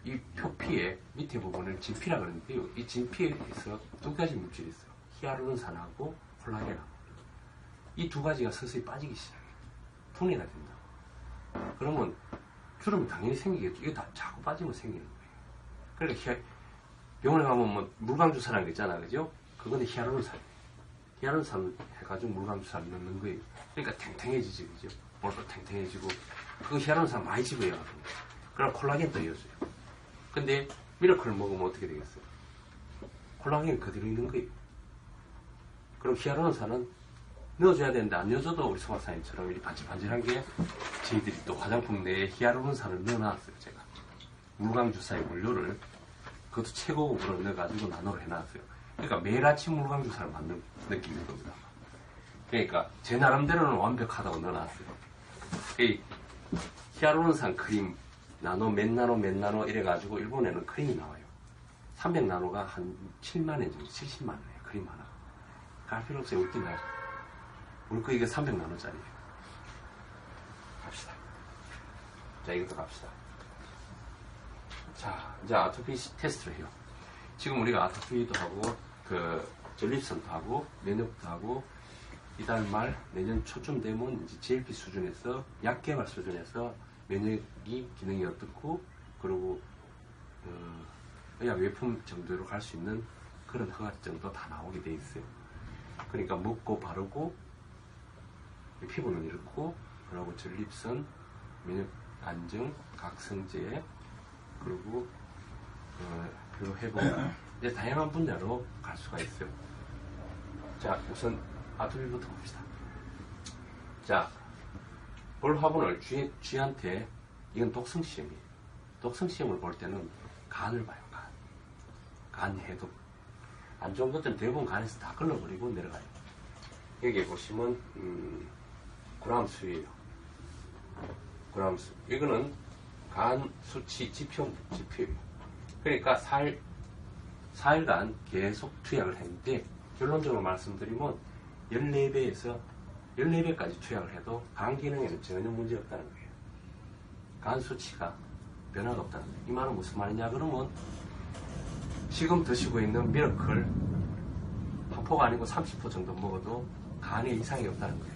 Speaker 1: 이 표피의 밑에 부분을 진피라 그러는데요. 이 진피에서 두 가지 물질이 있어요. 히알루론산하고 콜라겐하고. 이 두 가지가 서서히 빠지기 시작해요. 분해가 된다. 그러면 주름이 당연히 생기겠죠. 이거 다 자꾸 빠지면 생기는 거예요. 그러니까 병원에 가면 뭐 물광주사라는 게 있잖아, 그죠? 그건 히알루론산. 히알루론산 해가지고 물광주사를 넣는 거예요. 그러니까 탱탱해지지, 그죠? 볼도 탱탱해지고. 그거 히알루론산 많이 집어야 하거든요. 그럼 콜라겐도 이어져요. 근데 미러클을 먹으면 어떻게 되겠어요? 콜라겐이 그대로 있는 거예요. 그럼 히알루론산은 넣어줘야 되는데 안 넣어줘도 우리 송화사님처럼 이렇게 반질반질한 게 저희들이 또 화장품 내에 히알루론산을 넣어놨어요. 제가 물광주사의 원료를 그것도 최고급으로 넣어가지고 나노를 해놨어요. 그러니까 매일 아침 물광주사를 맞는 느낌인 겁니다. 그러니까 제 나름대로는 완벽하다고 넣어놨어요. 이 히알루론산 크림 나노 몇 나노 이래가지고 일본에는 크림이 나와요. 300나노가 한 7만원 정도 70만원이에요. 크림 하나. 갈 필요 없어요. 웃긴다. 우리 거 이게 300나노짜리예요. 갑시다. 자, 이것도 갑시다. 자, 이제 아토피 테스트를 해요. 지금 우리가 아토피도 하고, 전립선도 하고, 면역도 하고, 이달 말, 내년 초쯤 되면 이제 GLP 수준에서, 약 개발 수준에서 면역이 기능이 어떻고, 그리고, 의약 외품 정도로 갈 수 있는 그런 허가증도 다 나오게 돼 있어요. 그러니까 먹고 바르고, 피부는 이렇고, 그리고 전립선, 면역 안정, 각성제, 그리고 그 회복, 이제 다양한 분야로 갈 수가 있어요. 자, 우선 아토피부터 봅시다. 자, 볼 화분을 쥐한테 이건 독성 시험이에요. 독성 시험을 볼 때는 간을 봐요. 간 해독. 안 좋은 것들은 대부분 간에서 다 걸러버리고 내려가요. 여기 보시면 그람수예요. 그람수. 이거는 간 수치 지표예요. 그러니까 4일간 계속 투약을 했는데 결론적으로 말씀드리면 14배까지 투약을 해도 간 기능에는 전혀 문제 없다는 거예요. 간 수치가 변화가 없다는 거예요. 이 말은 무슨 말이냐 그러면 지금 드시고 있는 미러클 한 포가 아니고 30포 정도 먹어도 간에 이상이 없다는 거예요.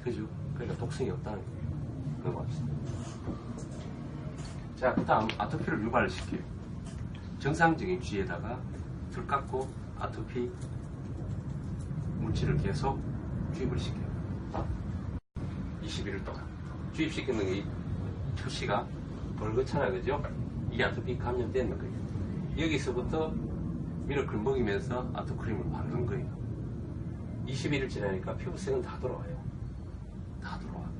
Speaker 1: 그죠? 그러니까 독성이 없다는 거예요. 넘어갑시다. 자, 그 다음 아토피를 유발을 시켜요. 정상적인 쥐에다가 불 깎고 아토피 물질을 계속 주입을 시켜요. 21일 동안. 주입시키는 이 표시가 벌겋잖아요. 그죠? 이게 아토피 감염되는 거예요. 여기서부터 미러클 먹이면서 아토크림을 바르는 거예요. 21일 지나니까 피부색은 다 돌아와요. 다 돌아와.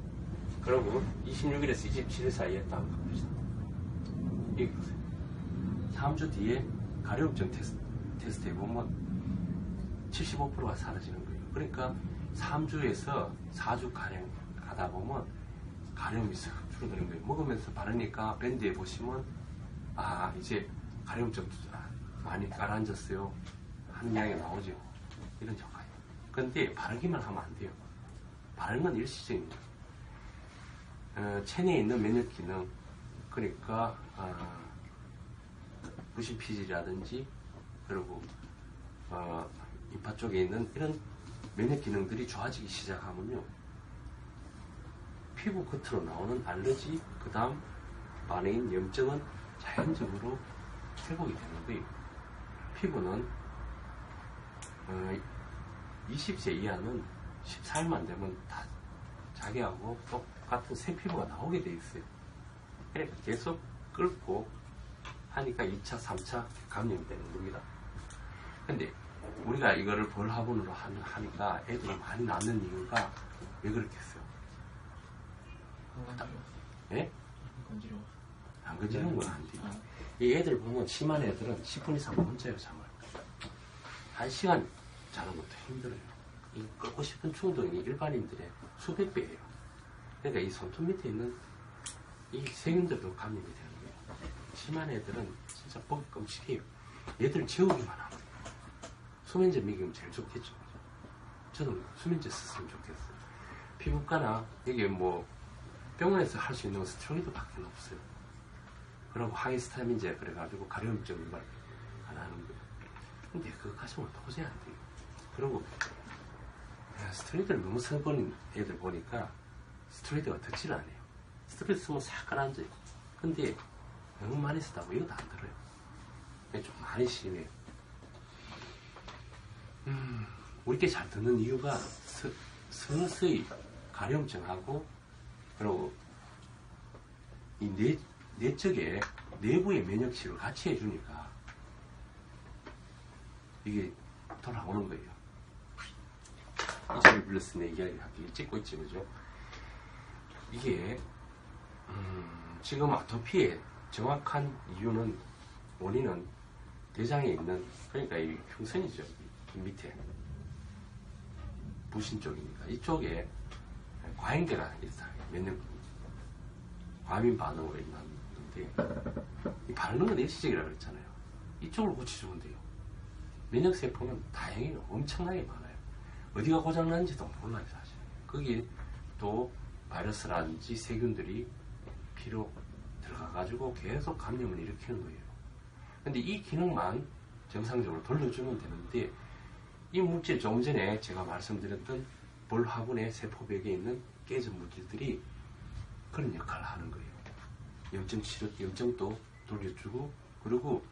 Speaker 1: 그리고 26일에서 27일 사이에 딱 가봅시다. 여기 보세요. 3주 뒤에 가려움증 테스트 해보면 75%가 사라지는 거예요. 그러니까 3주에서 4주 가량 가다 보면 가려움이 싹 줄어드는 거예요. 먹으면서 바르니까 밴드에 보시면 아 이제 가려움증 많이 가라앉았어요 하는 양이 나오죠. 이런 효과예요. 근데 바르기만 하면 안 돼요. 바르는 건 일시적입니다. 체내에 있는 면역 기능, 그러니까 부신피질이라든지 그리고 인파 쪽에 있는 이런 면역 기능들이 좋아지기 시작하면요, 피부 겉으로 나오는 알러지, 그 다음 반응인 염증은 자연적으로 회복이 되는 거예요. 피부는 20세 이하는 14일만 되면 다 자기하고 똑같은 새 피부가 나오게 돼 있어요. 그러니까 계속 끓고 하니까 2차, 3차 감염이 되는 겁니다. 근데 우리가 이거를 벌화분으로 하니까 애들이 많이 낳는 이유가 왜 그렇겠어요? 예?
Speaker 3: 건지러워.
Speaker 1: 안 건지는 건 안 돼요. 이 애들 보면 심한 애들은 10분 이상 못 자요, 잠을. 1시간 자는 것도 힘들어요. 이 끄고 싶은 충동이 일반인들의 수백 배예요. 그러니까 이 손톱 밑에 있는 이 세균들도 감염이 되는 거예요. 심한 애들은 진짜 보기 끔찍해요. 얘들 재우기만 하면 수면제 먹이면 제일 좋겠죠. 저도 수면제 썼으면 좋겠어요. 피부과나 이게 뭐 병원에서 할 수 있는 스테로이드 밖에 없어요. 그리고 항히스타민제 그래가지고 가려움증 이걸 안 하는 거예요. 근데 그거 가지고는 도저히 안 돼요. 그리고 스테로이드를 너무 써버린 애들 보니까 스테로이드가 듣지를 않아요. 스테로이드 쓰면 싹 가라앉아요. 근데 너무 많이 쓰다고 이것도 안 들어요. 좀 많이 심해요. 우리께 잘 듣는 이유가 서서히 가려움증하고 그리고 이 내적에 내부의 면역치료를 같이 해주니까 이게 돌아오는 거예요. 이점이 플러스 내 이야기 하기 찍고 있지, 그죠? 이게 지금 아토피의 정확한 이유는 원인은 대장에 있는 그러니까 이 흉선이죠. 이 밑에 부신 쪽이니까 이쪽에 과잉계가 있어요. 면역 과민 반응으로 일어났는데 이 반응은 일시적이라고 했잖아요. 이쪽을 고쳐주면 돼요. 면역세포는 다행히 엄청나게 많아요. 어디가 고장난지도 몰라요, 사실. 거기에 또 바이러스라든지 세균들이 피로 들어가가지고 계속 감염을 일으키는 거예요. 근데 이 기능만 정상적으로 돌려주면 되는데 이 물질 조금 전에 제가 말씀드렸던 볼 화분의 세포벽에 있는 깨진 물질들이 그런 역할을 하는 거예요. 염증도 돌려주고 그리고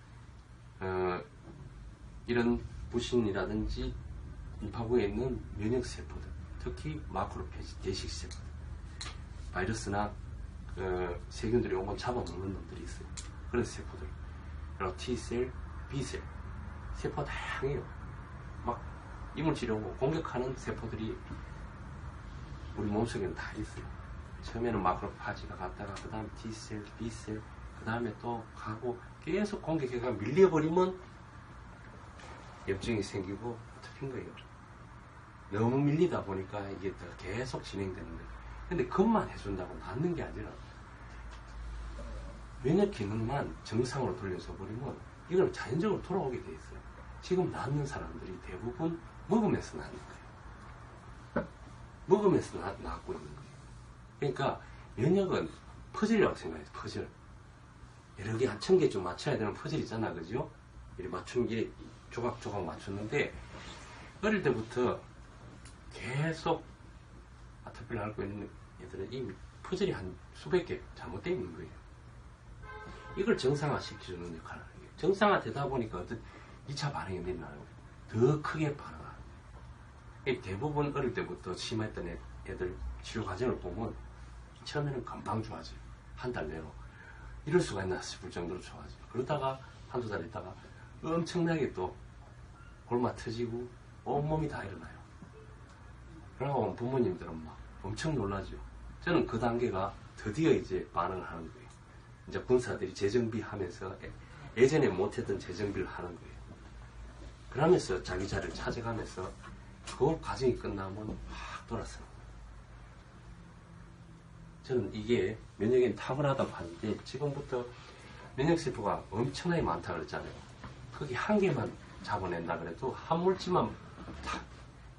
Speaker 1: 이런 부신이라든지 임파부에 있는 면역세포들 특히 마크로페지, 대식세포들 바이러스나 세균들이 오면 잡아먹는 놈들이 있어요. 그런 세포들 그리고 T셀, B셀 세포가 다양해요. 막 이물질이 오고 공격하는 세포들이 우리 몸속에는 다 있어요. 처음에는 마크로파지가 갔다가 그 다음 T셀, B셀 그 다음에 또 가고 계속 공격해가 밀려버리면 염증이 생기고 아토피인 거예요. 너무 밀리다 보니까 이게 더 계속 진행되는 거예요. 근데 그것만 해준다고 낫는 게 아니라 면역 기능만 정상으로 돌려서 버리면 이걸 자연적으로 돌아오게 돼 있어요. 지금 낫는 사람들이 대부분 먹으면서 낫는 거예요. 먹으면서 낫고 있는 거예요. 그러니까 면역은 퍼즐이라고 생각해요. 퍼즐. 여러 개 한 1000개쯤 맞춰야 되는 퍼즐 있잖아, 그죠? 이렇게 맞춘 게 조각조각 맞췄는데 어릴 때부터 계속 아토피를 앓고 있는 애들은 이 퍼즐이 한 수백 개 잘못되어 있는 거예요. 이걸 정상화시켜주는 역할을 하는 거예요. 정상화되다 보니까 어떤 2차 반응이 일어나요. 더 크게 반응하는 거예요. 대부분 어릴 때부터 심했던 애들 치료 과정을 보면 처음에는 금방 좋아져요. 한 달 내로. 이럴 수가 있나 싶을 정도로 좋아져요. 그러다가 한두 달 있다가 엄청나게 또 골마 터지고 온몸이 다 일어나요. 그러고 부모님들은 막 엄청 놀라죠. 저는 그 단계가 드디어 이제 반응을 하는 거예요. 이제 군사들이 재정비하면서 예전에 못했던 재정비를 하는 거예요. 그러면서 자기 자리를 찾아가면서 그 과정이 끝나면 확 돌아서는 거예요. 저는 이게 면역이 탁월하다고 하는데 지금부터 면역세포가 엄청나게 많다고 그랬잖아요. 거기 한 개만 잡아낸다 그래도 한 물질만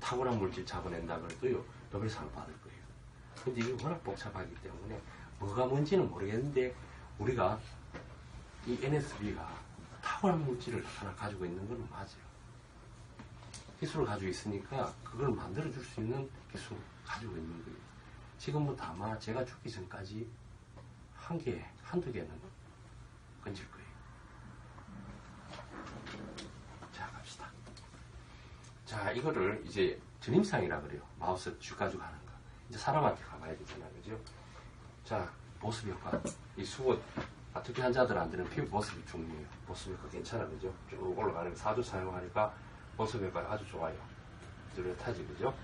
Speaker 1: 탁월한 물질 잡아낸다 그래도요 노벨상을 받을 거예요. 근데 이게 워낙 복잡하기 때문에 뭐가 뭔지는 모르겠는데 우리가 이 NSB가 탁월한 물질을 하나 가지고 있는 건 맞아요. 기술을 가지고 있으니까 그걸 만들어줄 수 있는 기술을 가지고 있는 거예요. 지금부터 아마 제가 죽기 전까지 한두 개는 건질 거예요. 자, 갑시다. 자, 이거를 이제 전임상이라 그래요. 마우스 쥐 가지고 하는 거. 이제 사람한테 가봐야 되잖아요. 그죠? 자, 보습 효과. 이 수분, 아토피 환자들한테는 피부 보습이 중요해요. 보습 효과 괜찮아. 그죠? 쭉 올라가는 거 4주 사용하니까 보습 효과가 아주 좋아요. 뚜렷하지. 그죠?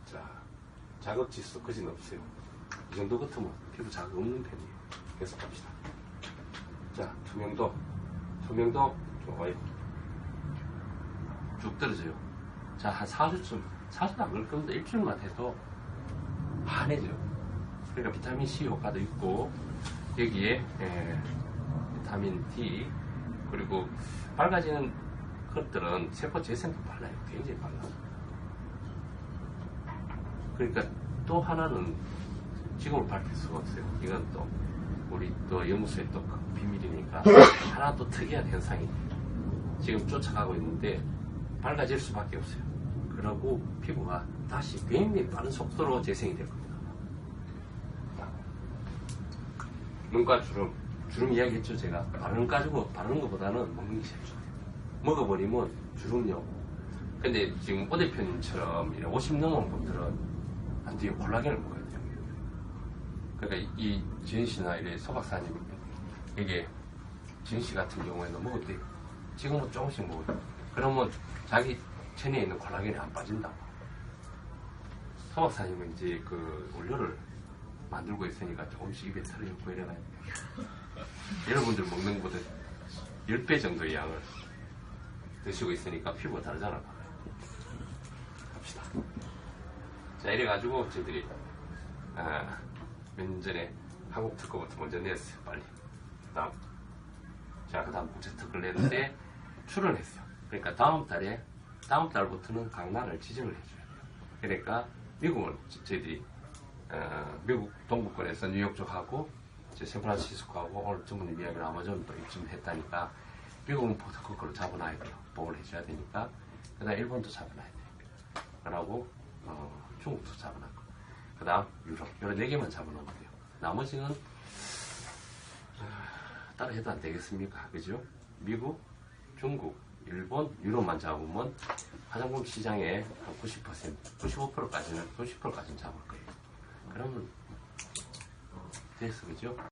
Speaker 1: 자, 자극지수 거진 없어요. 이 정도 같으면 피부 자극 없는 편이에요. 계속 갑시다. 자, 투명도 좋아요. 쭉 떨어져요. 자, 한 4주쯤, 4주도 안 걸 겁니다. 일주일만 해도 환해져. 그러니까 비타민 C 효과도 있고, 여기에 비타민 D, 그리고 밝아지는 것들은 세포 재생도 빨라요. 굉장히 빨라요. 그러니까 또 하나는 지금은 밝힐 수가 없어요. 이건 또 우리 또 연구소의 또 비밀이니까 하나 또 특이한 현상이 지금 쫓아가고 있는데 밝아질 수밖에 없어요. 그러고 피부가 다시 굉장히 빠른 속도로 재생이 될 겁니다. 눈가 주름 이야기했죠. 제가 바르는 것보다는 먹는 게 제일 좋아요. 먹어버리면 주름요. 근데 지금 오 대표님처럼 50 넘은 분들은 안 돼요. 콜라겐을 먹어야 돼요. 그러니까 이 지은씨나 소 박사님, 이게 지은씨 같은 경우에는 먹어도 돼요. 지금은 조금씩 먹어요. 그러면 자기 체내에 있는 콜라겐이 안 빠진다고. 소 박사님은 이제 그 원료를 만들고 있으니까 조금씩 입에 털어놓고 이래가요. 여러분들 먹는 것보다 10배 정도의 양을 드시고 있으니까 피부가 다르잖아. 갑시다. 자, 이래가지고 저희들이 몇 년 전에 한국 특허부터 먼저 냈어요. 빨리. 그 다음 국제 특허를 냈는데 출원했어요. 그러니까 다음 달부터는 각 나라를 지정을 해줘야 돼요. 그러니까 미국은 저희들이 미국 동부권에서 뉴욕 쪽하고 샌프란시스코하고 오늘 전문님 이야기를 아마존도 입점했다니까 미국은 포토코크로 잡아놔야 돼요. 보호를 해줘야 되니까. 그 다음 일본도 잡아놔야 돼요. 그러고 중국도 잡아놨고, 그 다음 유럽, 이런 4개만 잡아놓으면 돼요. 나머지는 따로 해도 안 되겠습니까? 그죠? 미국, 중국, 일본, 유럽만 잡으면 화장품 시장의 한 90%, 95%까지는 잡을 거예요. 그러면 됐어, 그죠?